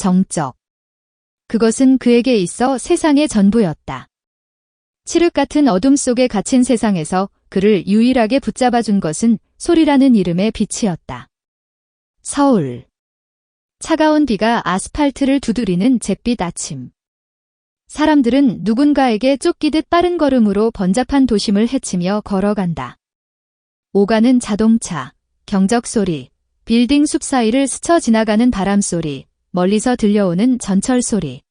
정적. 그것은 그에게 있어 세상의 전부였다. 칠흑 같은 어둠 속에 갇힌 세상에서 그를 유일하게 붙잡아준 것은 소리라는 이름의 빛이었다. 서울. 차가운 비가 아스팔트를 두드리는 잿빛 아침. 사람들은 누군가에게 쫓기듯 빠른 걸음으로 번잡한 도심을 헤치며 걸어간다. 오가는 자동차, 경적 소리, 빌딩 숲 사이를 스쳐 지나가는 바람 소리, 멀리서 들려오는 전철 소리.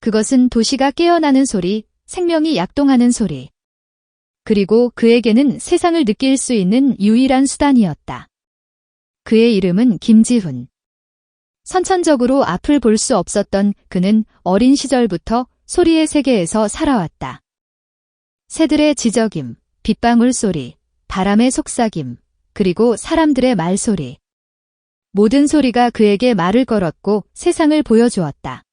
그것은 도시가 깨어나는 소리, 생명이 약동하는 소리. 그리고 그에게는 세상을 느낄 수 있는 유일한 수단이었다. 그의 이름은 김지훈. 선천적으로 앞을 볼 수 없었던 그는 어린 시절부터 소리의 세계에서 살아왔다. 새들의 지저김, 빗방울 소리, 바람의 속삭임, 그리고 사람들의 말소리. 모든 소리가 그에게 말을 걸었고 세상을 보여주었다.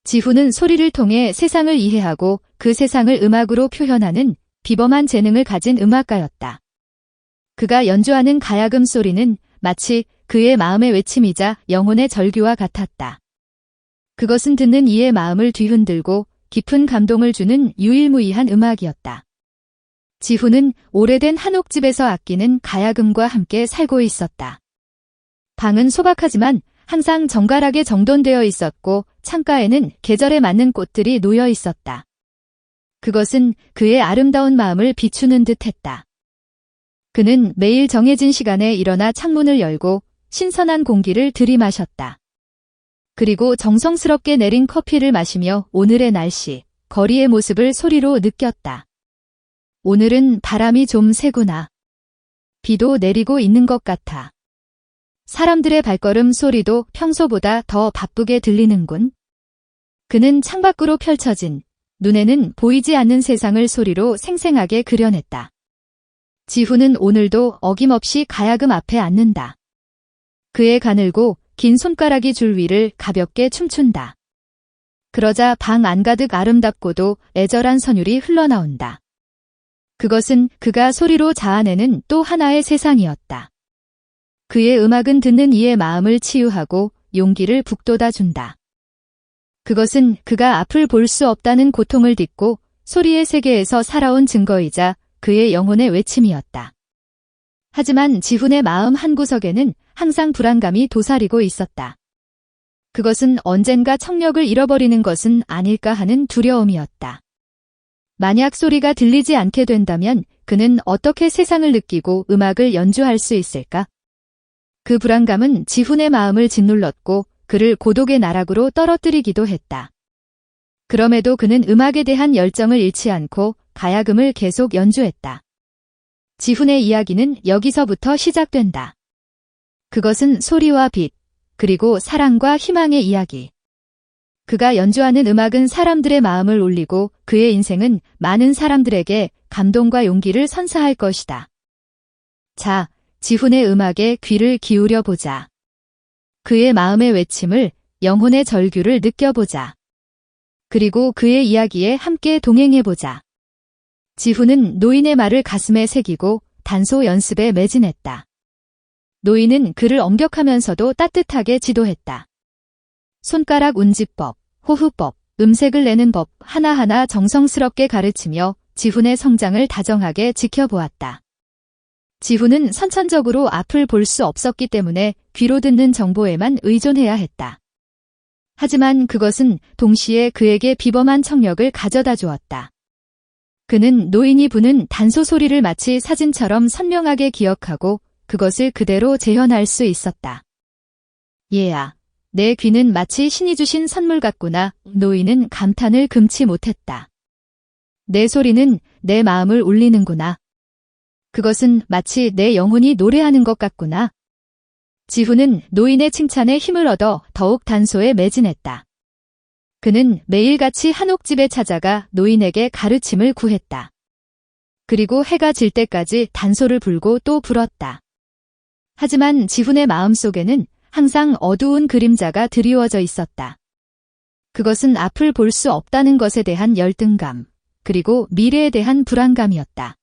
지훈은 소리를 통해 세상을 이해하고 그 세상을 음악으로 표현하는 비범한 재능을 가진 음악가였다. 그가 연주하는 가야금 소리는 마치 그의 마음의 외침이자 영혼의 절규와 같았다. 그것은 듣는 이의 마음을 뒤흔들고 깊은 감동을 주는 유일무이한 음악이었다. 지훈은 오래된 한옥집에서 아끼는 가야금과 함께 살고 있었다. 방은 소박하지만 항상 정갈하게 정돈되어 있었고 창가에는 계절에 맞는 꽃들이 놓여 있었다. 그것은 그의 아름다운 마음을 비추는 듯했다. 그는 매일 정해진 시간에 일어나 창문을 열고 신선한 공기를 들이마셨다. 그리고 정성스럽게 내린 커피를 마시며 오늘의 날씨, 거리의 모습을 소리로 느꼈다. 오늘은 바람이 좀 세구나. 비도 내리고 있는 것 같아. 사람들의 발걸음 소리도 평소보다 더 바쁘게 들리는군. 그는 창밖으로 펼쳐진 눈에는 보이지 않는 세상을 소리로 생생하게 그려냈다. 지훈은 오늘도 어김없이 가야금 앞에 앉는다. 그의 가늘고 긴 손가락이 줄 위를 가볍게 춤춘다. 그러자 방 안가득 아름답고도 애절한 선율이 흘러나온다. 그것은 그가 소리로 자아내는 또 하나의 세상이었다. 그의 음악은 듣는 이의 마음을 치유하고 용기를 북돋아준다. 그것은 그가 앞을 볼 수 없다는 고통을 딛고 소리의 세계에서 살아온 증거이자 그의 영혼의 외침이었다. 하지만 지훈의 마음 한구석에는 항상 불안감이 도사리고 있었다. 그것은 언젠가 청력을 잃어버리는 것은 아닐까 하는 두려움이었다. 만약 소리가 들리지 않게 된다면 그는 어떻게 세상을 느끼고 음악을 연주할 수 있을까? 그 불안감은 지훈의 마음을 짓눌렀고 그를 고독의 나락으로 떨어뜨리기도 했다. 그럼에도 그는 음악에 대한 열정을 잃지 않고 가야금을 계속 연주했다. 지훈의 이야기는 여기서부터 시작된다. 그것은 소리와 빛, 그리고 사랑과 희망의 이야기. 그가 연주하는 음악은 사람들의 마음을 울리고 그의 인생은 많은 사람들에게 감동과 용기를 선사할 것이다. 자, 지훈의 음악에 귀를 기울여 보자. 그의 마음의 외침을, 영혼의 절규를 느껴보자. 그리고 그의 이야기에 함께 동행해보자. 지훈은 노인의 말을 가슴에 새기고 단소 연습에 매진했다. 노인은 그를 엄격하면서도 따뜻하게 지도했다. 손가락 운지법, 호흡법, 음색을 내는 법 하나하나 정성스럽게 가르치며 지훈의 성장을 다정하게 지켜보았다. 지훈은 선천적으로 앞을 볼 수 없었기 때문에 귀로 듣는 정보에만 의존해야 했다. 하지만 그것은 동시에 그에게 비범한 청력을 가져다 주었다. 그는 노인이 부는 단소 소리를 마치 사진처럼 선명하게 기억하고 그것을 그대로 재현할 수 있었다. 얘야, 내 귀는 마치 신이 주신 선물 같구나. 노인은 감탄을 금치 못했다. 내 소리는 내 마음을 울리는구나. 그것은 마치 내 영혼이 노래하는 것 같구나. 지훈은 노인의 칭찬에 힘을 얻어 더욱 단소에 매진했다. 그는 매일같이 한옥집에 찾아가 노인에게 가르침을 구했다. 그리고 해가 질 때까지 단소를 불고 또 불었다. 하지만 지훈의 마음속에는 항상 어두운 그림자가 드리워져 있었다. 그것은 앞을 볼 수 없다는 것에 대한 열등감, 그리고 미래에 대한 불안감이었다.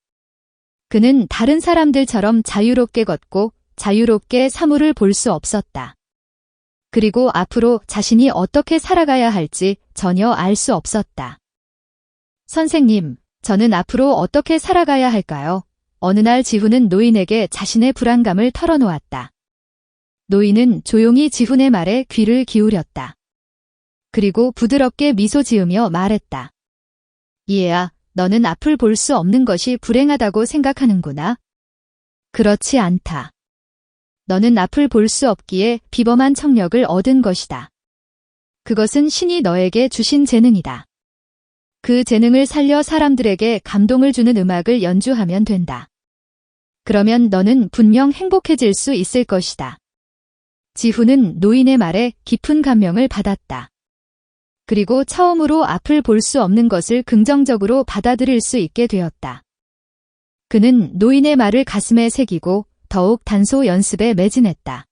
그는 다른 사람들처럼 자유롭게 걷고 자유롭게 사물을 볼 수 없었다. 그리고 앞으로 자신이 어떻게 살아가야 할지 전혀 알 수 없었다. 선생님, 저는 앞으로 어떻게 살아가야 할까요? 어느 날 지훈은 노인에게 자신의 불안감을 털어놓았다. 노인은 조용히 지훈의 말에 귀를 기울였다. 그리고 부드럽게 미소 지으며 말했다. 이해야, 너는 앞을 볼 수 없는 것이 불행하다고 생각하는구나. 그렇지 않다. 너는 앞을 볼 수 없기에 비범한 청력을 얻은 것이다. 그것은 신이 너에게 주신 재능이다. 그 재능을 살려 사람들에게 감동을 주는 음악을 연주하면 된다. 그러면 너는 분명 행복해질 수 있을 것이다. 지훈은 노인의 말에 깊은 감명을 받았다. 그리고 처음으로 앞을 볼 수 없는 것을 긍정적으로 받아들일 수 있게 되었다. 그는 노인의 말을 가슴에 새기고 더욱 단소 연습에 매진했다.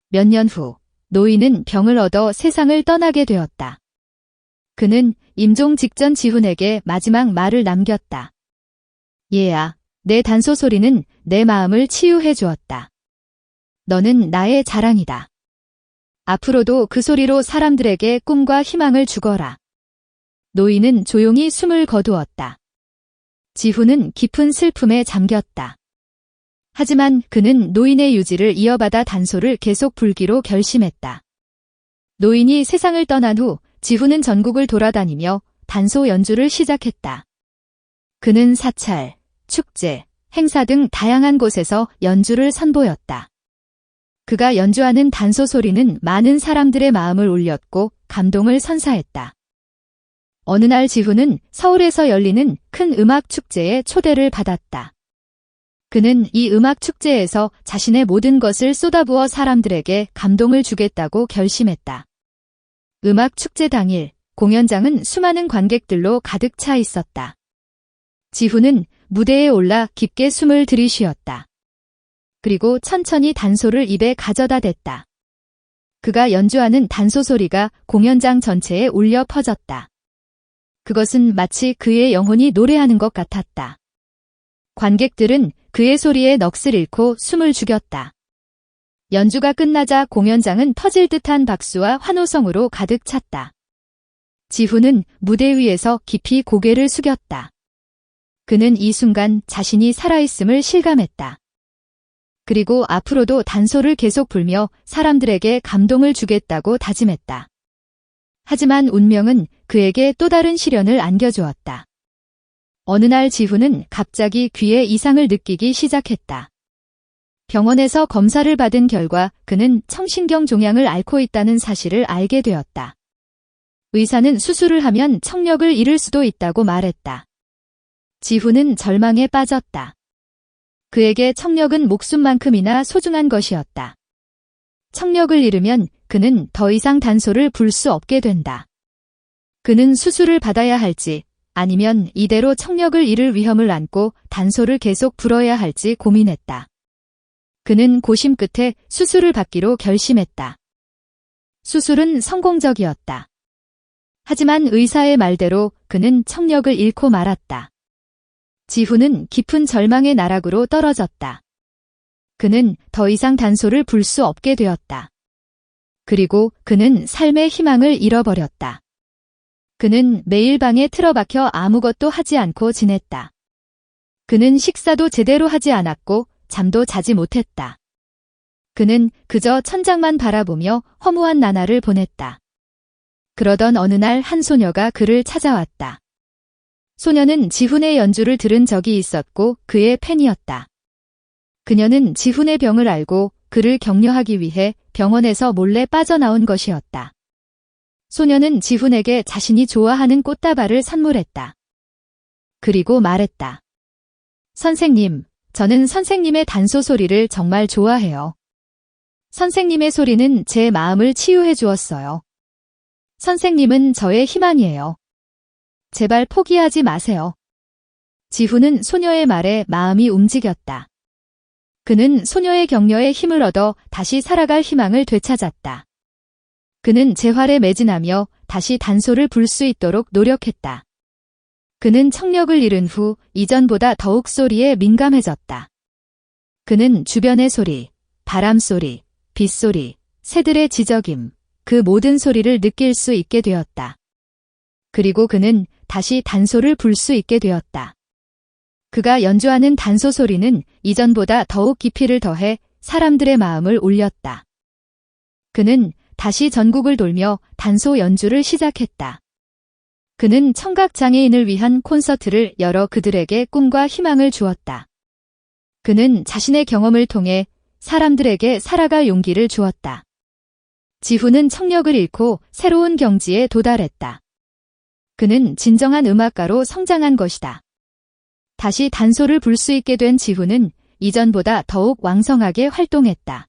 몇 년 후, 노인은 병을 얻어 세상을 떠나게 되었다. 그는 임종 직전 지훈에게 마지막 말을 남겼다. 얘야, 내 단소 소리는 내 마음을 치유해 주었다. 너는 나의 자랑이다. 앞으로도 그 소리로 사람들에게 꿈과 희망을 주거라. 노인은 조용히 숨을 거두었다. 지훈은 깊은 슬픔에 잠겼다. 하지만 그는 노인의 유지를 이어받아 단소를 계속 불기로 결심했다. 노인이 세상을 떠난 후 지훈은 전국을 돌아다니며 단소 연주를 시작했다. 그는 사찰, 축제, 행사 등 다양한 곳에서 연주를 선보였다. 그가 연주하는 단소 소리는 많은 사람들의 마음을 울렸고 감동을 선사했다. 어느 날 지훈은 서울에서 열리는 큰 음악 축제에 초대를 받았다. 그는 이 음악 축제에서 자신의 모든 것을 쏟아부어 사람들에게 감동을 주겠다고 결심했다. 음악 축제 당일, 공연장은 수많은 관객들로 가득 차 있었다. 지훈은 무대에 올라 깊게 숨을 들이쉬었다. 그리고 천천히 단소를 입에 가져다 댔다. 그가 연주하는 단소 소리가 공연장 전체에 울려 퍼졌다. 그것은 마치 그의 영혼이 노래하는 것 같았다. 관객들은 그의 소리에 넋을 잃고 숨을 죽였다. 연주가 끝나자 공연장은 터질 듯한 박수와 환호성으로 가득 찼다. 지훈은 무대 위에서 깊이 고개를 숙였다. 그는 이 순간 자신이 살아있음을 실감했다. 그리고 앞으로도 단소를 계속 불며 사람들에게 감동을 주겠다고 다짐했다. 하지만 운명은 그에게 또 다른 시련을 안겨주었다. 어느 날 지훈은 갑자기 귀에 이상을 느끼기 시작했다. 병원에서 검사를 받은 결과 그는 청신경 종양을 앓고 있다는 사실을 알게 되었다. 의사는 수술을 하면 청력을 잃을 수도 있다고 말했다. 지훈은 절망에 빠졌다. 그에게 청력은 목숨만큼이나 소중한 것이었다. 청력을 잃으면 그는 더 이상 단소를 불 수 없게 된다. 그는 수술을 받아야 할지 아니면 이대로 청력을 잃을 위험을 안고 단소를 계속 불어야 할지 고민했다. 그는 고심 끝에 수술을 받기로 결심했다. 수술은 성공적이었다. 하지만 의사의 말대로 그는 청력을 잃고 말았다. 지훈은 깊은 절망의 나락으로 떨어졌다. 그는 더 이상 단소를 불 수 없게 되었다. 그리고 그는 삶의 희망을 잃어버렸다. 그는 매일 방에 틀어박혀 아무것도 하지 않고 지냈다. 그는 식사도 제대로 하지 않았고 잠도 자지 못했다. 그는 그저 천장만 바라보며 허무한 나날을 보냈다. 그러던 어느 날 한 소녀가 그를 찾아왔다. 소녀는 지훈의 연주를 들은 적이 있었고 그의 팬이었다. 그녀는 지훈의 병을 알고 그를 격려하기 위해 병원에서 몰래 빠져나온 것이었다. 소녀는 지훈에게 자신이 좋아하는 꽃다발을 선물했다. 그리고 말했다. 선생님, 저는 선생님의 단소 소리를 정말 좋아해요. 선생님의 소리는 제 마음을 치유해 주었어요. 선생님은 저의 희망이에요. 제발 포기하지 마세요. 지훈은 소녀의 말에 마음이 움직였다. 그는 소녀의 격려에 힘을 얻어 다시 살아갈 희망을 되찾았다. 그는 재활에 매진하며 다시 단소를 불 수 있도록 노력했다. 그는 청력을 잃은 후 이전보다 더욱 소리에 민감해졌다. 그는 주변의 소리, 바람 소리, 빗소리, 새들의 지저귐, 그 모든 소리를 느낄 수 있게 되었다. 그리고 그는 다시 단소를 불 수 있게 되었다. 그가 연주하는 단소 소리는 이전보다 더욱 깊이를 더해 사람들의 마음을 울렸다. 그는 다시 전국을 돌며 단소 연주를 시작했다. 그는 청각장애인을 위한 콘서트를 열어 그들에게 꿈과 희망을 주었다. 그는 자신의 경험을 통해 사람들에게 살아갈 용기를 주었다. 지훈은 청력을 잃고 새로운 경지에 도달했다. 그는 진정한 음악가로 성장한 것이다. 다시 단소를 불 수 있게 된 지훈은 이전보다 더욱 왕성하게 활동했다.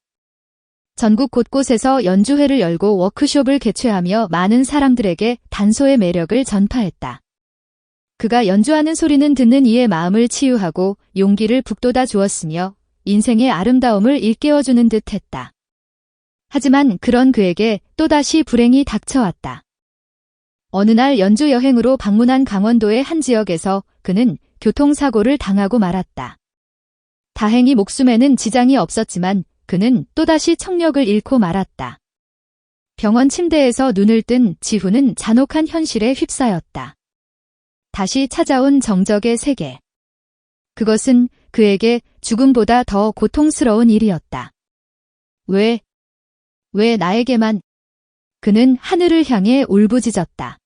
전국 곳곳에서 연주회를 열고 워크숍을 개최하며 많은 사람들에게 단소의 매력을 전파했다. 그가 연주하는 소리는 듣는 이의 마음을 치유하고 용기를 북돋아 주었으며 인생의 아름다움을 일깨워주는 듯 했다. 하지만 그런 그에게 또다시 불행이 닥쳐왔다. 어느 날 연주 여행으로 방문한 강원도의 한 지역에서 그는 교통사고를 당하고 말았다. 다행히 목숨에는 지장이 없었지만 그는 또다시 청력을 잃고 말았다. 병원 침대에서 눈을 뜬 지훈은 잔혹한 현실에 휩싸였다. 다시 찾아온 정적의 세계. 그것은 그에게 죽음보다 더 고통스러운 일이었다. 왜 나에게만? 그는 하늘을 향해 울부짖었다.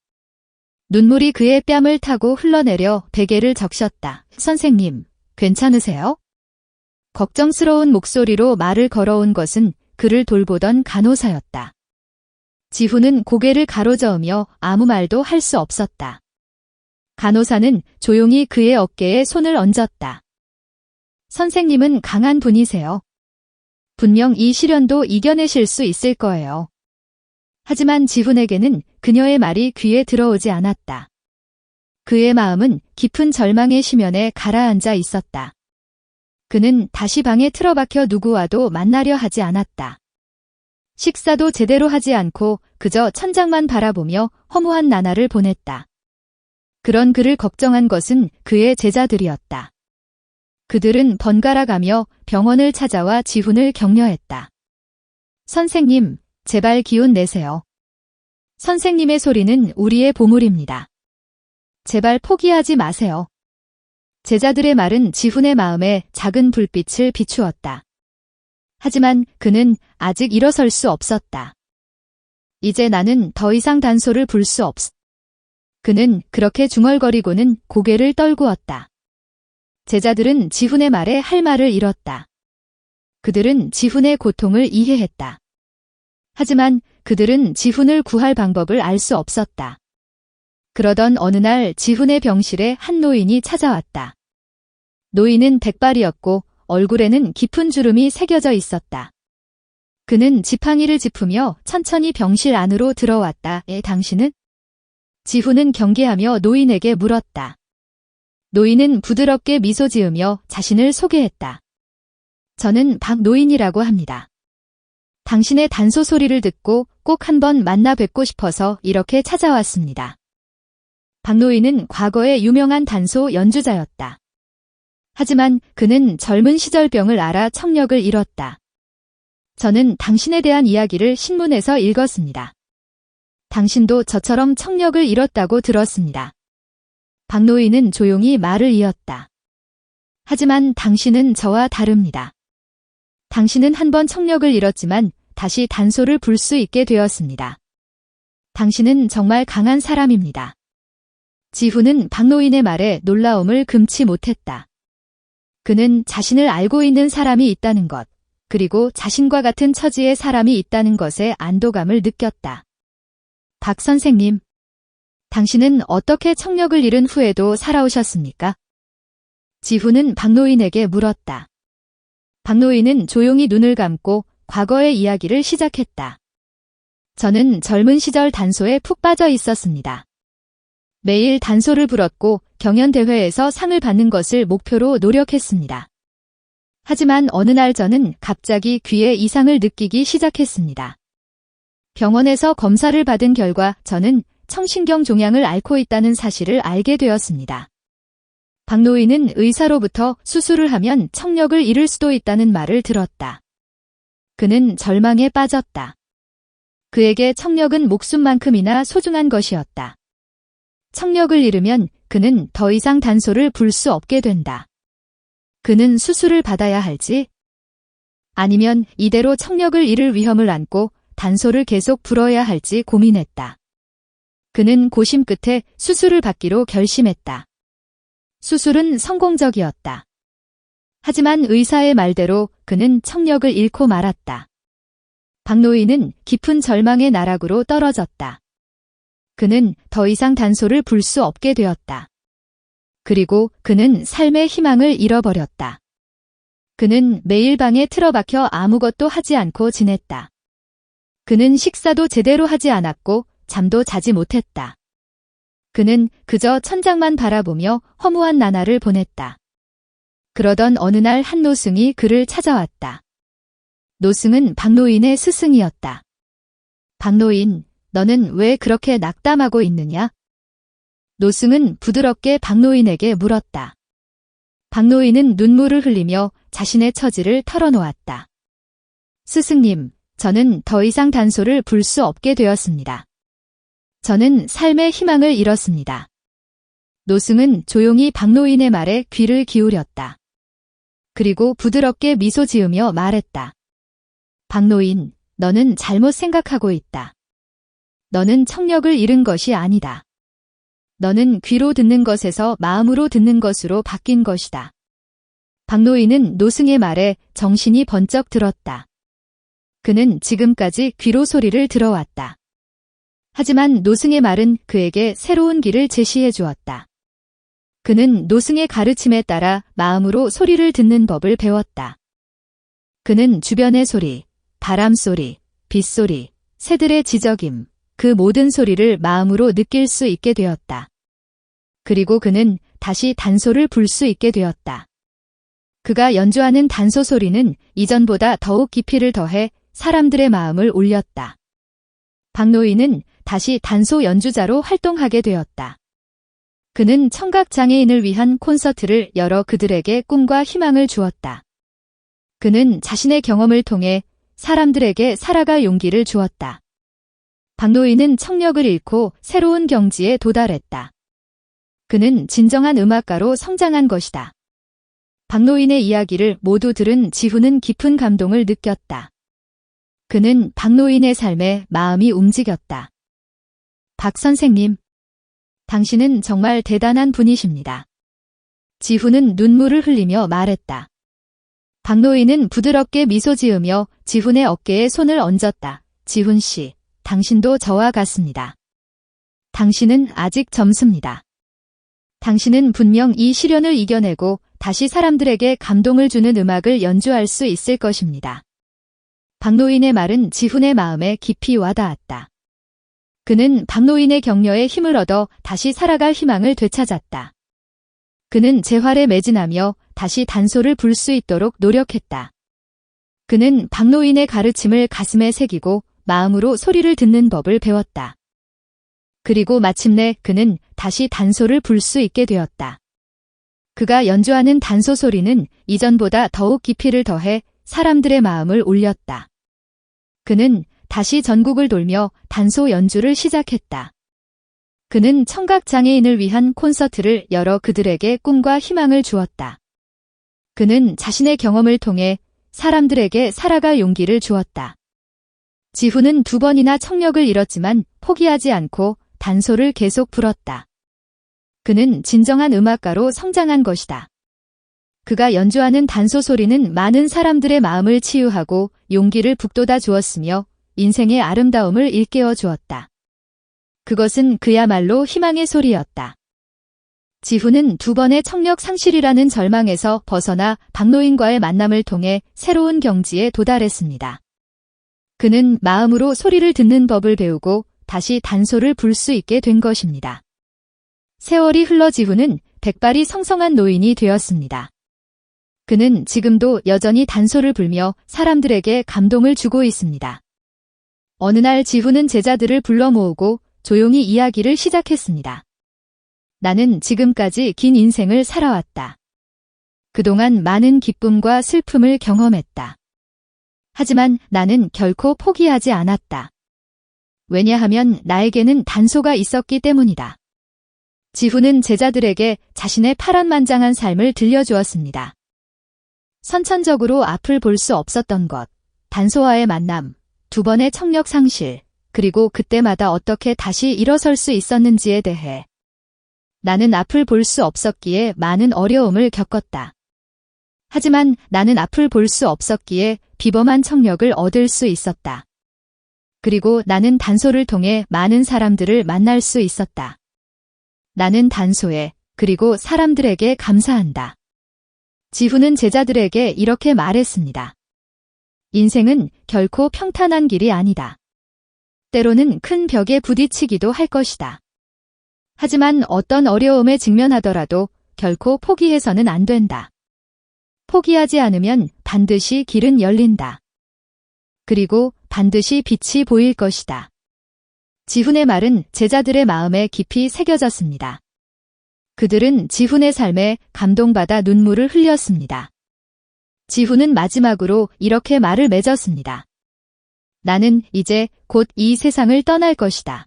눈물이 그의 뺨을 타고 흘러내려 베개를 적셨다. 선생님, 괜찮으세요? 걱정스러운 목소리로 말을 걸어온 것은 그를 돌보던 간호사였다. 지훈은 고개를 가로저으며 아무 말도 할 수 없었다. 간호사는 조용히 그의 어깨에 손을 얹었다. 선생님은 강한 분이세요. 분명 이 시련도 이겨내실 수 있을 거예요. 하지만 지훈에게는 그녀의 말이 귀에 들어오지 않았다. 그의 마음은 깊은 절망의 심연에 가라앉아 있었다. 그는 다시 방에 틀어박혀 누구와도 만나려 하지 않았다. 식사도 제대로 하지 않고 그저 천장만 바라보며 허무한 나날을 보냈다. 그런 그를 걱정한 것은 그의 제자들이었다. 그들은 번갈아 가며 병원을 찾아와 지훈을 격려했다. 선생님, 제발 기운 내세요. 선생님의 소리는 우리의 보물입니다. 제발 포기하지 마세요. 제자들의 말은 지훈의 마음에 작은 불빛을 비추었다. 하지만 그는 아직 일어설 수 없었다. 이제 나는 더 이상 단소를 불 수 없어. 그는 그렇게 중얼거리고는 고개를 떨구었다. 제자들은 지훈의 말에 할 말을 잃었다. 그들은 지훈의 고통을 이해했다. 하지만 그들은 지훈을 구할 방법을 알 수 없었다. 그러던 어느 날 지훈의 병실에 한 노인이 찾아왔다. 노인은 백발이었고 얼굴에는 깊은 주름이 새겨져 있었다. 그는 지팡이를 짚으며 천천히 병실 안으로 들어왔다. 당신은? 지훈은 경계하며 노인에게 물었다. 노인은 부드럽게 미소 지으며 자신을 소개했다. 저는 박노인이라고 합니다. 당신의 단소 소리를 듣고 꼭 한번 만나 뵙고 싶어서 이렇게 찾아왔습니다. 박노인은 과거에 유명한 단소 연주자였다. 하지만 그는 젊은 시절 병을 앓아 청력을 잃었다. 저는 당신에 대한 이야기를 신문에서 읽었습니다. 당신도 저처럼 청력을 잃었다고 들었습니다. 박노인은 조용히 말을 이었다. 하지만 당신은 저와 다릅니다. 당신은 한 번 청력을 잃었지만 다시 단소를 불 수 있게 되었습니다. 당신은 정말 강한 사람입니다. 지훈은 박노인의 말에 놀라움을 금치 못했다. 그는 자신을 알고 있는 사람이 있다는 것, 그리고 자신과 같은 처지의 사람이 있다는 것에 안도감을 느꼈다. 박 선생님, 당신은 어떻게 청력을 잃은 후에도 살아오셨습니까? 지훈은 박노인에게 물었다. 박노인은 조용히 눈을 감고 과거의 이야기를 시작했다. 저는 젊은 시절 단소에 푹 빠져 있었습니다. 매일 단소를 불었고 경연대회에서 상을 받는 것을 목표로 노력했습니다. 하지만 어느 날 저는 갑자기 귀에 이상을 느끼기 시작했습니다. 병원에서 검사를 받은 결과 저는 청신경 종양을 앓고 있다는 사실을 알게 되었습니다. 박노인은 의사로부터 수술을 하면 청력을 잃을 수도 있다는 말을 들었다. 그는 절망에 빠졌다. 그에게 청력은 목숨만큼이나 소중한 것이었다. 청력을 잃으면 그는 더 이상 단소를 불 수 없게 된다. 그는 수술을 받아야 할지? 아니면 이대로 청력을 잃을 위험을 안고 단소를 계속 불어야 할지 고민했다. 그는 고심 끝에 수술을 받기로 결심했다. 수술은 성공적이었다. 하지만 의사의 말대로 그는 청력을 잃고 말았다. 박노인은 깊은 절망의 나락으로 떨어졌다. 그는 더 이상 단소를 불 수 없게 되었다. 그리고 그는 삶의 희망을 잃어버렸다. 그는 매일 방에 틀어박혀 아무것도 하지 않고 지냈다. 그는 식사도 제대로 하지 않았고 잠도 자지 못했다. 그는 그저 천장만 바라보며 허무한 나날을 보냈다. 그러던 어느 날 한 노승이 그를 찾아왔다. 노승은 박노인의 스승이었다. 박노인, 너는 왜 그렇게 낙담하고 있느냐? 노승은 부드럽게 박노인에게 물었다. 박노인은 눈물을 흘리며 자신의 처지를 털어놓았다. 스승님, 저는 더 이상 단소를 불 수 없게 되었습니다. 저는 삶의 희망을 잃었습니다. 노승은 조용히 박노인의 말에 귀를 기울였다. 그리고 부드럽게 미소 지으며 말했다. 박노인, 너는 잘못 생각하고 있다. 너는 청력을 잃은 것이 아니다. 너는 귀로 듣는 것에서 마음으로 듣는 것으로 바뀐 것이다. 박노인은 노승의 말에 정신이 번쩍 들었다. 그는 지금까지 귀로 소리를 들어왔다. 하지만 노승의 말은 그에게 새로운 길을 제시해 주었다. 그는 노승의 가르침에 따라 마음으로 소리를 듣는 법을 배웠다. 그는 주변의 소리, 바람 소리, 빗소리, 새들의 지저귐, 그 모든 소리를 마음으로 느낄 수 있게 되었다. 그리고 그는 다시 단소를 불 수 있게 되었다. 그가 연주하는 단소 소리는 이전보다 더욱 깊이를 더해 사람들의 마음을 울렸다. 박노인은 다시 단소 연주자로 활동하게 되었다. 그는 청각장애인을 위한 콘서트를 열어 그들에게 꿈과 희망을 주었다. 그는 자신의 경험을 통해 사람들에게 살아갈 용기를 주었다. 박노인은 청력을 잃고 새로운 경지에 도달했다. 그는 진정한 음악가로 성장한 것이다. 박노인의 이야기를 모두 들은 지훈은 깊은 감동을 느꼈다. 그는 박노인의 삶에 마음이 움직였다. 박 선생님, 당신은 정말 대단한 분이십니다. 지훈은 눈물을 흘리며 말했다. 박노인은 부드럽게 미소 지으며 지훈의 어깨에 손을 얹었다. 지훈 씨, 당신도 저와 같습니다. 당신은 아직 젊습니다. 당신은 분명 이 시련을 이겨내고 다시 사람들에게 감동을 주는 음악을 연주할 수 있을 것입니다. 박노인의 말은 지훈의 마음에 깊이 와닿았다. 그는 박노인의 격려에 힘을 얻어 다시 살아갈 희망을 되찾았다. 그는 재활에 매진하며 다시 단소를 불 수 있도록 노력했다. 그는 박노인의 가르침을 가슴에 새기고 마음으로 소리를 듣는 법을 배웠다. 그리고 마침내 그는 다시 단소를 불 수 있게 되었다. 그가 연주하는 단소 소리는 이전보다 더욱 깊이를 더해 사람들의 마음을 울렸다. 그는 다시 전국을 돌며 단소 연주를 시작했다. 그는 청각장애인을 위한 콘서트를 열어 그들에게 꿈과 희망을 주었다. 그는 자신의 경험을 통해 사람들에게 살아갈 용기를 주었다. 지훈은 2번이나 청력을 잃었지만 포기하지 않고 단소를 계속 불었다. 그는 진정한 음악가로 성장한 것이다. 그가 연주하는 단소 소리는 많은 사람들의 마음을 치유하고 용기를 북돋아 주었으며 인생의 아름다움을 일깨워 주었다. 그것은 그야말로 희망의 소리였다. 지훈은 2번의 청력 상실이라는 절망에서 벗어나 박노인과의 만남을 통해 새로운 경지에 도달했습니다. 그는 마음으로 소리를 듣는 법을 배우고 다시 단소를 불 수 있게 된 것입니다. 세월이 흘러 지훈은 백발이 성성한 노인이 되었습니다. 그는 지금도 여전히 단소를 불며 사람들에게 감동을 주고 있습니다. 어느 날 지훈은 제자들을 불러 모으고 조용히 이야기를 시작했습니다. 나는 지금까지 긴 인생을 살아왔다. 그동안 많은 기쁨과 슬픔을 경험했다. 하지만 나는 결코 포기하지 않았다. 왜냐하면 나에게는 단소가 있었기 때문이다. 지후는 제자들에게 자신의 파란만장한 삶을 들려주었습니다. 선천적으로 앞을 볼 수 없었던 것, 단소와의 만남, 2번의 청력 상실, 그리고 그때마다 어떻게 다시 일어설 수 있었는지에 대해. 나는 앞을 볼 수 없었기에 많은 어려움을 겪었다. 하지만 나는 앞을 볼 수 없었기에 비범한 청력을 얻을 수 있었다. 그리고 나는 단소를 통해 많은 사람들을 만날 수 있었다. 나는 단소에 그리고 사람들에게 감사한다. 지후는 제자들에게 이렇게 말했습니다. 인생은 결코 평탄한 길이 아니다. 때로는 큰 벽에 부딪히기도 할 것이다. 하지만 어떤 어려움에 직면하더라도 결코 포기해서는 안 된다. 포기하지 않으면 반드시 길은 열린다. 그리고 반드시 빛이 보일 것이다. 지훈의 말은 제자들의 마음에 깊이 새겨졌습니다. 그들은 지훈의 삶에 감동받아 눈물을 흘렸습니다. 지훈은 마지막으로 이렇게 말을 맺었습니다. 나는 이제 곧 이 세상을 떠날 것이다.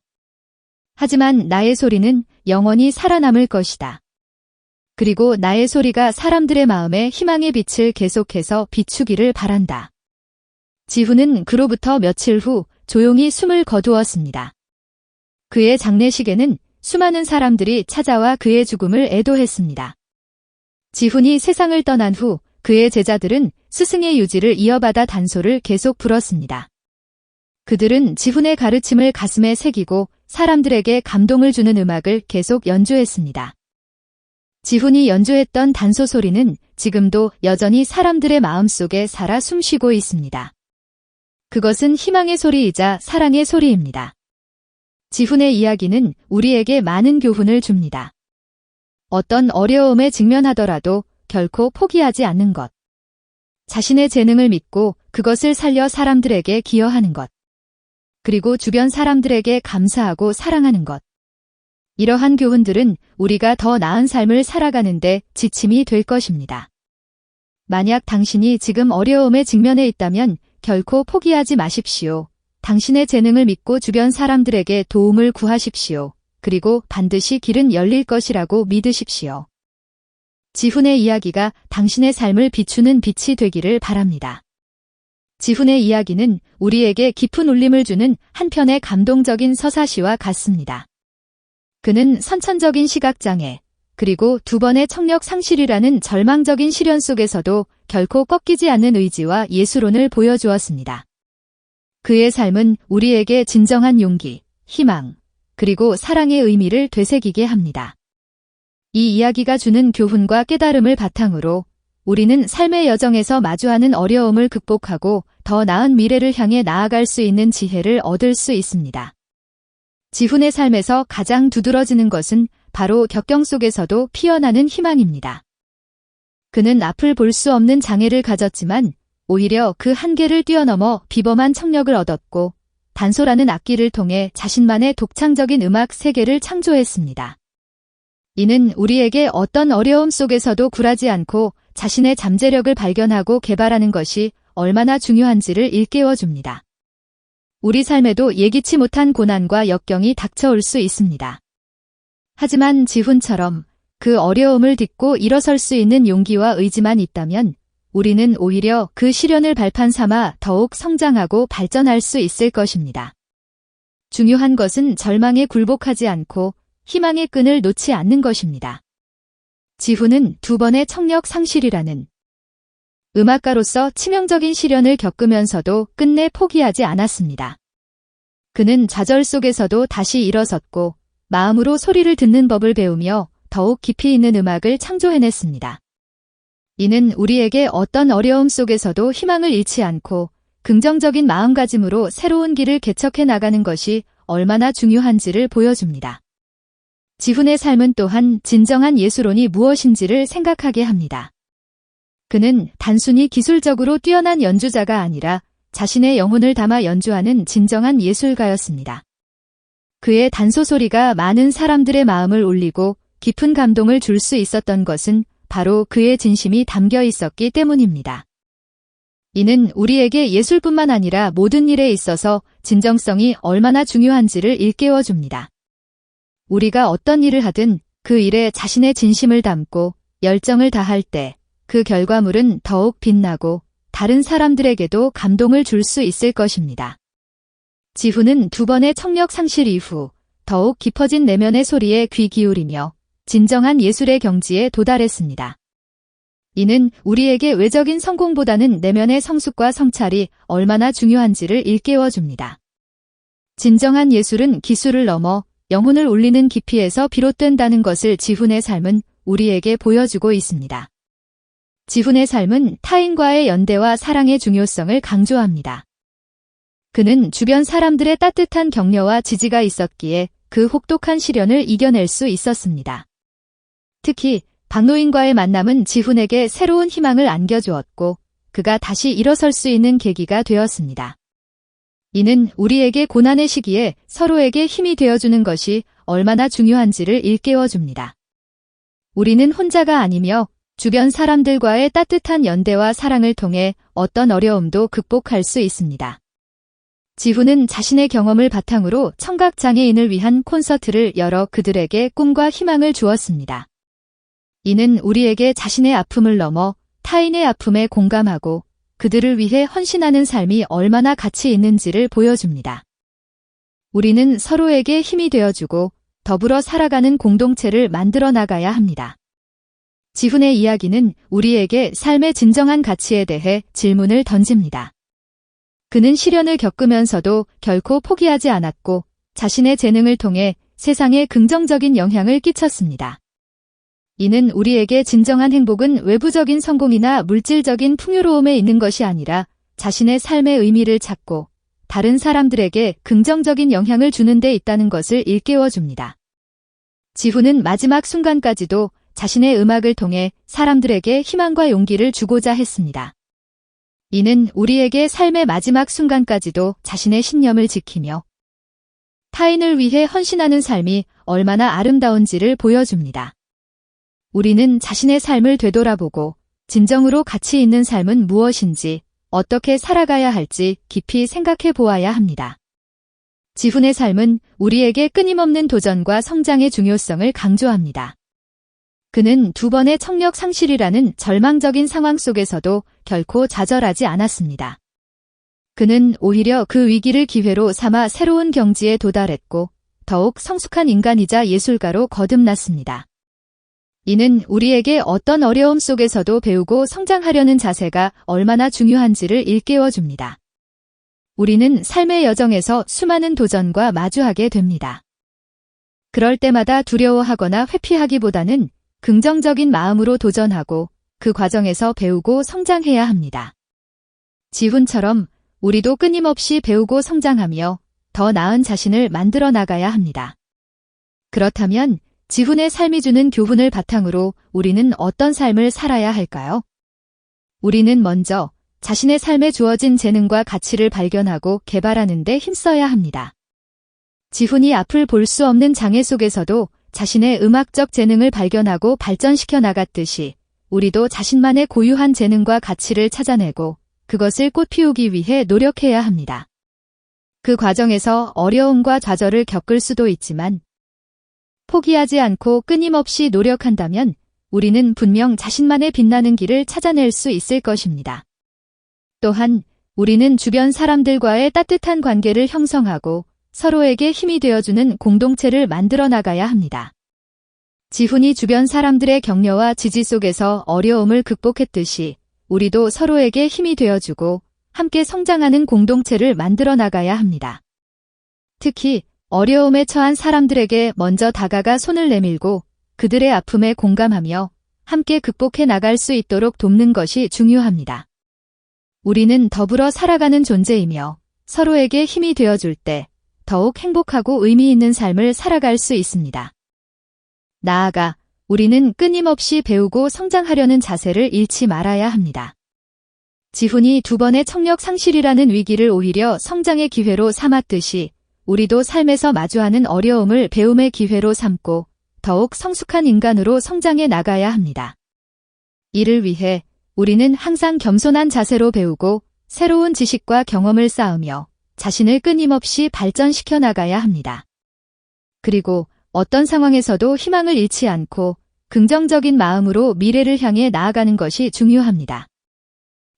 하지만 나의 소리는 영원히 살아남을 것이다. 그리고 나의 소리가 사람들의 마음에 희망의 빛을 계속해서 비추기를 바란다. 지훈은 그로부터 며칠 후 조용히 숨을 거두었습니다. 그의 장례식에는 수많은 사람들이 찾아와 그의 죽음을 애도했습니다. 지훈이 세상을 떠난 후 그의 제자들은 스승의 유지를 이어받아 단소를 계속 불었습니다. 그들은 지훈의 가르침을 가슴에 새기고 사람들에게 감동을 주는 음악을 계속 연주했습니다. 지훈이 연주했던 단소 소리는 지금도 여전히 사람들의 마음속에 살아 숨쉬고 있습니다. 그것은 희망의 소리이자 사랑의 소리입니다. 지훈의 이야기는 우리에게 많은 교훈을 줍니다. 어떤 어려움에 직면하더라도 결코 포기하지 않는 것. 자신의 재능을 믿고 그것을 살려 사람들에게 기여하는 것. 그리고 주변 사람들에게 감사하고 사랑하는 것. 이러한 교훈들은 우리가 더 나은 삶을 살아가는데 지침이 될 것입니다. 만약 당신이 지금 어려움에 직면해 있다면 결코 포기하지 마십시오. 당신의 재능을 믿고 주변 사람들에게 도움을 구하십시오. 그리고 반드시 길은 열릴 것이라고 믿으십시오. 지훈의 이야기가 당신의 삶을 비추는 빛이 되기를 바랍니다. 지훈의 이야기는 우리에게 깊은 울림을 주는 한편의 감동적인 서사시와 같습니다. 그는 선천적인 시각장애, 그리고 2번의 청력 상실이라는 절망적인 시련 속에서도 결코 꺾이지 않는 의지와 예술론을 보여주었습니다. 그의 삶은 우리에게 진정한 용기, 희망, 그리고 사랑의 의미를 되새기게 합니다. 이 이야기가 주는 교훈과 깨달음을 바탕으로 우리는 삶의 여정에서 마주하는 어려움을 극복하고 더 나은 미래를 향해 나아갈 수 있는 지혜를 얻을 수 있습니다. 지훈의 삶에서 가장 두드러지는 것은 바로 격경 속에서도 피어나는 희망입니다. 그는 앞을 볼 수 없는 장애를 가졌지만 오히려 그 한계를 뛰어넘어 비범한 청력을 얻었고 단소라는 악기를 통해 자신만의 독창적인 음악 세계를 창조했습니다. 이는 우리에게 어떤 어려움 속에서도 굴하지 않고 자신의 잠재력을 발견하고 개발하는 것이 얼마나 중요한지를 일깨워줍니다. 우리 삶에도 예기치 못한 고난과 역경이 닥쳐올 수 있습니다. 하지만 지훈처럼 그 어려움을 딛고 일어설 수 있는 용기와 의지만 있다면 우리는 오히려 그 시련을 발판 삼아 더욱 성장하고 발전할 수 있을 것입니다. 중요한 것은 절망에 굴복하지 않고 희망의 끈을 놓지 않는 것입니다. 지훈은 2번의 청력 상실이라는 음악가로서 치명적인 시련을 겪으면서도 끝내 포기하지 않았습니다. 그는 좌절 속에서도 다시 일어섰고 마음으로 소리를 듣는 법을 배우며 더욱 깊이 있는 음악을 창조해냈습니다. 이는 우리에게 어떤 어려움 속에서도 희망을 잃지 않고 긍정적인 마음가짐으로 새로운 길을 개척해 나가는 것이 얼마나 중요한지를 보여줍니다. 지훈의 삶은 또한 진정한 예술론이 무엇인지를 생각하게 합니다. 그는 단순히 기술적으로 뛰어난 연주자가 아니라 자신의 영혼을 담아 연주하는 진정한 예술가였습니다. 그의 단소 소리가 많은 사람들의 마음을 울리고 깊은 감동을 줄 수 있었던 것은 바로 그의 진심이 담겨 있었기 때문입니다. 이는 우리에게 예술뿐만 아니라 모든 일에 있어서 진정성이 얼마나 중요한지를 일깨워 줍니다. 우리가 어떤 일을 하든 그 일에 자신의 진심을 담고 열정을 다할 때 그 결과물은 더욱 빛나고 다른 사람들에게도 감동을 줄 수 있을 것입니다. 지훈은 2번의 청력 상실 이후 더욱 깊어진 내면의 소리에 귀 기울이며 진정한 예술의 경지에 도달했습니다. 이는 우리에게 외적인 성공보다는 내면의 성숙과 성찰이 얼마나 중요한지를 일깨워 줍니다. 진정한 예술은 기술을 넘어 영혼을 울리는 깊이에서 비롯된다는 것을 지훈의 삶은 우리에게 보여주고 있습니다. 지훈의 삶은 타인과의 연대와 사랑의 중요성을 강조합니다. 그는 주변 사람들의 따뜻한 격려와 지지가 있었기에 그 혹독한 시련을 이겨낼 수 있었습니다. 특히 박노인과의 만남은 지훈에게 새로운 희망을 안겨주었고 그가 다시 일어설 수 있는 계기가 되었습니다. 이는 우리에게 고난의 시기에 서로에게 힘이 되어주는 것이 얼마나 중요한지를 일깨워줍니다. 우리는 혼자가 아니며 주변 사람들과의 따뜻한 연대와 사랑을 통해 어떤 어려움도 극복할 수 있습니다. 지훈은 자신의 경험을 바탕으로 청각장애인을 위한 콘서트를 열어 그들에게 꿈과 희망을 주었습니다. 이는 우리에게 자신의 아픔을 넘어 타인의 아픔에 공감하고 그들을 위해 헌신하는 삶이 얼마나 가치 있는지를 보여줍니다. 우리는 서로에게 힘이 되어주고 더불어 살아가는 공동체를 만들어 나가야 합니다. 지훈의 이야기는 우리에게 삶의 진정한 가치에 대해 질문을 던집니다. 그는 시련을 겪으면서도 결코 포기하지 않았고 자신의 재능을 통해 세상에 긍정적인 영향을 끼쳤습니다. 이는 우리에게 진정한 행복은 외부적인 성공이나 물질적인 풍요로움에 있는 것이 아니라 자신의 삶의 의미를 찾고 다른 사람들에게 긍정적인 영향을 주는 데 있다는 것을 일깨워 줍니다. 지훈은 마지막 순간까지도 자신의 음악을 통해 사람들에게 희망과 용기를 주고자 했습니다. 이는 우리에게 삶의 마지막 순간까지도 자신의 신념을 지키며 타인을 위해 헌신하는 삶이 얼마나 아름다운지를 보여줍니다. 우리는 자신의 삶을 되돌아보고 진정으로 가치 있는 삶은 무엇인지 어떻게 살아가야 할지 깊이 생각해 보아야 합니다. 지훈의 삶은 우리에게 끊임없는 도전과 성장의 중요성을 강조합니다. 그는 2번의 청력 상실이라는 절망적인 상황 속에서도 결코 좌절하지 않았습니다. 그는 오히려 그 위기를 기회로 삼아 새로운 경지에 도달했고 더욱 성숙한 인간이자 예술가로 거듭났습니다. 이는 우리에게 어떤 어려움 속에서도 배우고 성장하려는 자세가 얼마나 중요한지를 일깨워 줍니다. 우리는 삶의 여정에서 수많은 도전과 마주하게 됩니다. 그럴 때마다 두려워하거나 회피하기보다는 긍정적인 마음으로 도전하고 그 과정에서 배우고 성장해야 합니다. 지훈처럼 우리도 끊임없이 배우고 성장하며 더 나은 자신을 만들어 나가야 합니다. 그렇다면 지훈의 삶이 주는 교훈을 바탕으로 우리는 어떤 삶을 살아야 할까요? 우리는 먼저 자신의 삶에 주어진 재능과 가치를 발견하고 개발하는 데 힘써야 합니다. 지훈이 앞을 볼 수 없는 장애 속에서도 자신의 음악적 재능을 발견하고 발전시켜 나갔듯이 우리도 자신만의 고유한 재능과 가치를 찾아내고 그것을 꽃피우기 위해 노력해야 합니다. 그 과정에서 어려움과 좌절을 겪을 수도 있지만 포기하지 않고 끊임없이 노력한다면 우리는 분명 자신만의 빛나는 길을 찾아낼 수 있을 것입니다. 또한 우리는 주변 사람들과의 따뜻한 관계를 형성하고 서로에게 힘이 되어주는 공동체를 만들어 나가야 합니다. 지훈이 주변 사람들의 격려와 지지 속에서 어려움을 극복했듯이 우리도 서로에게 힘이 되어주고 함께 성장하는 공동체를 만들어 나가야 합니다. 특히 어려움에 처한 사람들에게 먼저 다가가 손을 내밀고 그들의 아픔에 공감하며 함께 극복해 나갈 수 있도록 돕는 것이 중요합니다. 우리는 더불어 살아가는 존재이며 서로에게 힘이 되어줄 때 더욱 행복하고 의미 있는 삶을 살아갈 수 있습니다. 나아가 우리는 끊임없이 배우고 성장하려는 자세를 잃지 말아야 합니다. 지훈이 2번의 청력 상실이라는 위기를 오히려 성장의 기회로 삼았듯이 우리도 삶에서 마주하는 어려움을 배움의 기회로 삼고 더욱 성숙한 인간으로 성장해 나가야 합니다. 이를 위해 우리는 항상 겸손한 자세로 배우고 새로운 지식과 경험을 쌓으며 자신을 끊임없이 발전시켜 나가야 합니다. 그리고 어떤 상황에서도 희망을 잃지 않고 긍정적인 마음으로 미래를 향해 나아가는 것이 중요합니다.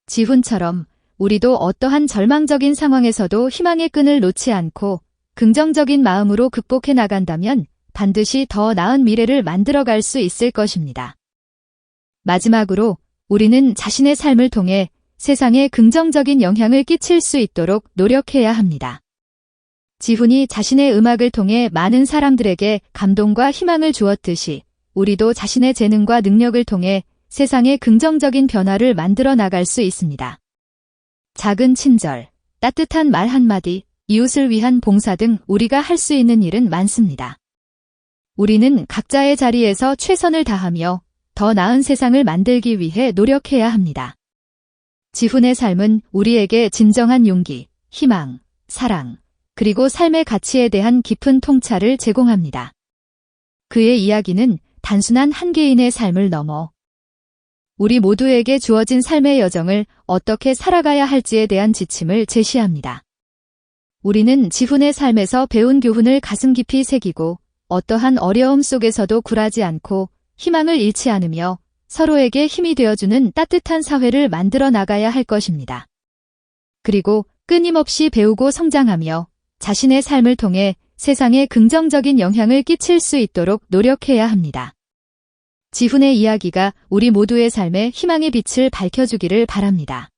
지훈처럼 우리도 어떠한 절망적인 상황에서도 희망의 끈을 놓지 않고 긍정적인 마음으로 극복해 나간다면 반드시 더 나은 미래를 만들어갈 수 있을 것입니다. 마지막으로 우리는 자신의 삶을 통해 세상에 긍정적인 영향을 끼칠 수 있도록 노력해야 합니다. 지훈이 자신의 음악을 통해 많은 사람들에게 감동과 희망을 주었듯이 우리도 자신의 재능과 능력을 통해 세상에 긍정적인 변화를 만들어 나갈 수 있습니다. 작은 친절, 따뜻한 말 한마디, 이웃을 위한 봉사 등 우리가 할 수 있는 일은 많습니다. 우리는 각자의 자리에서 최선을 다하며 더 나은 세상을 만들기 위해 노력해야 합니다. 지훈의 삶은 우리에게 진정한 용기, 희망, 사랑, 그리고 삶의 가치에 대한 깊은 통찰을 제공합니다. 그의 이야기는 단순한 한 개인의 삶을 넘어 우리 모두에게 주어진 삶의 여정을 어떻게 살아가야 할지에 대한 지침을 제시합니다. 우리는 지훈의 삶에서 배운 교훈을 가슴 깊이 새기고 어떠한 어려움 속에서도 굴하지 않고 희망을 잃지 않으며 서로에게 힘이 되어주는 따뜻한 사회를 만들어 나가야 할 것입니다. 그리고 끊임없이 배우고 성장하며 자신의 삶을 통해 세상에 긍정적인 영향을 끼칠 수 있도록 노력해야 합니다. 지훈의 이야기가 우리 모두의 삶에 희망의 빛을 밝혀주기를 바랍니다.